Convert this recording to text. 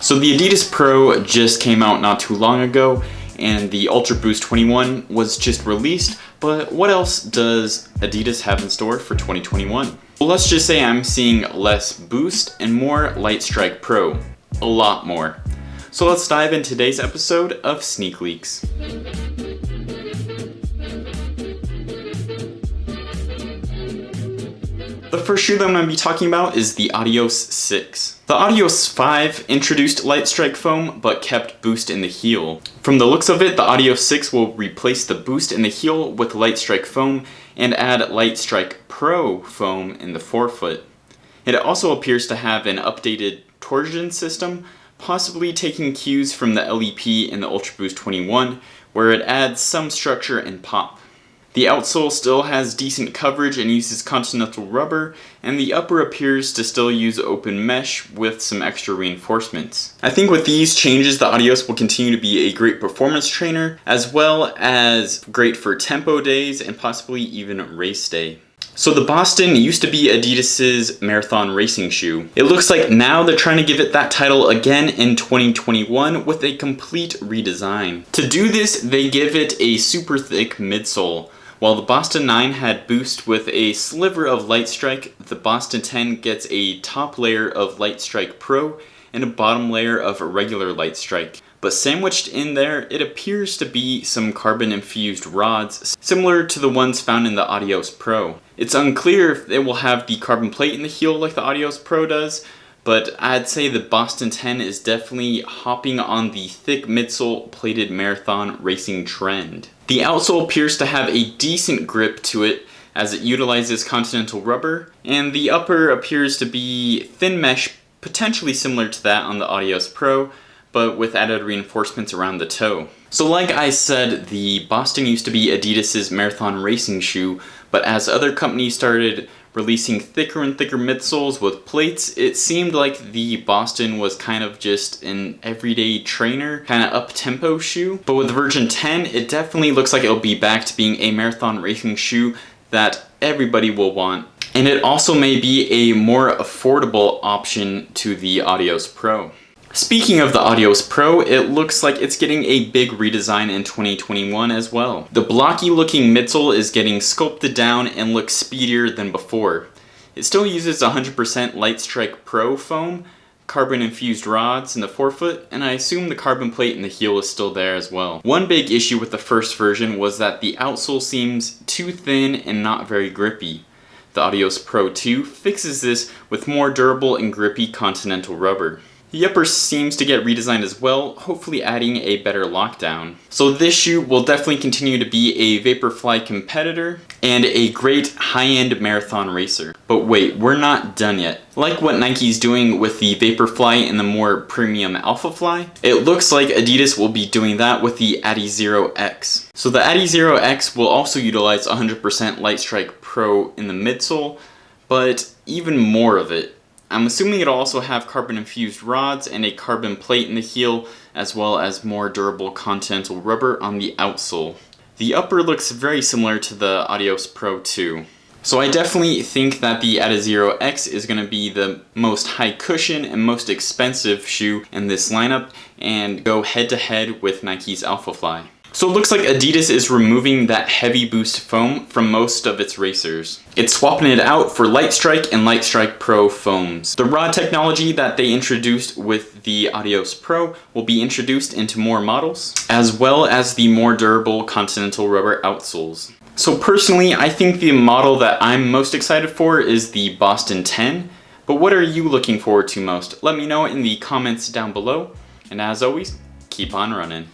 So the Adidas Pro just came out not too long ago, and the Ultra Boost 21 was just released, but what else does Adidas have in store for 2021? Well, let's just say I'm seeing less Boost and more Lightstrike Pro. A lot more. So let's dive into today's episode of Sneak Leaks. The first shoe that I'm going to be talking about is the Adios 6. The Adios 5 introduced Lightstrike foam but kept Boost in the heel. From the looks of it, the Adios 6 will replace the Boost in the heel with Lightstrike foam and add Lightstrike Pro foam in the forefoot. It also appears to have an updated torsion system, possibly taking cues from the LEP in the Ultra Boost 21, where it adds some structure and pop. The outsole still has decent coverage and uses continental rubber, and the upper appears to still use open mesh with some extra reinforcements. I think with these changes, the Adios will continue to be a great performance trainer, as well as great for tempo days and possibly even race day. So the Boston used to be Adidas's marathon racing shoe. It looks like now they're trying to give it that title again in 2021 with a complete redesign. To do this, they give it a super thick midsole. While the Boston 9 had Boost with a sliver of Lightstrike, the Boston 10 gets a top layer of Lightstrike Pro and a bottom layer of regular Lightstrike. But sandwiched in there, it appears to be some carbon-infused rods, similar to the ones found in the Adios Pro. It's unclear if it will have the carbon plate in the heel like the Adios Pro does, but I'd say the Boston 10 is definitely hopping on the thick midsole plated marathon racing trend. The outsole appears to have a decent grip to it as it utilizes continental rubber, and the upper appears to be thin mesh, potentially similar to that on the Adios Pro, but with added reinforcements around the toe. So like I said, the Boston used to be Adidas's marathon racing shoe, but as other companies started releasing thicker and thicker midsoles with plates, it seemed like the Boston was kind of just an everyday trainer, kind of up-tempo shoe. But with version 10, it definitely looks like it'll be back to being a marathon racing shoe that everybody will want. And it also may be a more affordable option to the Adios Pro. Speaking of the Adios Pro, it looks like it's getting a big redesign in 2021 as well. The blocky looking midsole is getting sculpted down and looks speedier than before. It still uses 100% Lightstrike Pro foam, carbon infused rods in the forefoot, and I assume the carbon plate in the heel is still there as well. One big issue with the first version was that the outsole seems too thin and not very grippy. The Adios Pro 2 fixes this with more durable and grippy continental rubber. The upper seems to get redesigned as well, hopefully adding a better lockdown. So this shoe will definitely continue to be a Vaporfly competitor and a great high-end marathon racer. But wait, we're not done yet. Like what Nike's doing with the Vaporfly and the more premium Alphafly, it looks like Adidas will be doing that with the Adizero X. So the Adizero X will also utilize 100% Lightstrike Pro in the midsole, but even more of it. I'm assuming it'll also have carbon-infused rods and a carbon plate in the heel, as well as more durable continental rubber on the outsole. The upper looks very similar to the Adios Pro 2. So I definitely think that the Adizero X is going to be the most high cushion and most expensive shoe in this lineup, and go head-to-head with Nike's Alphafly. So it looks like Adidas is removing that heavy boost foam from most of its racers. It's swapping it out for Lightstrike and Lightstrike Pro foams. The rod technology that they introduced with the Adios Pro will be introduced into more models, as well as the more durable continental rubber outsoles. So personally, I think the model that I'm most excited for is the Boston 10, but what are you looking forward to most? Let me know in the comments down below, and as always, keep on running.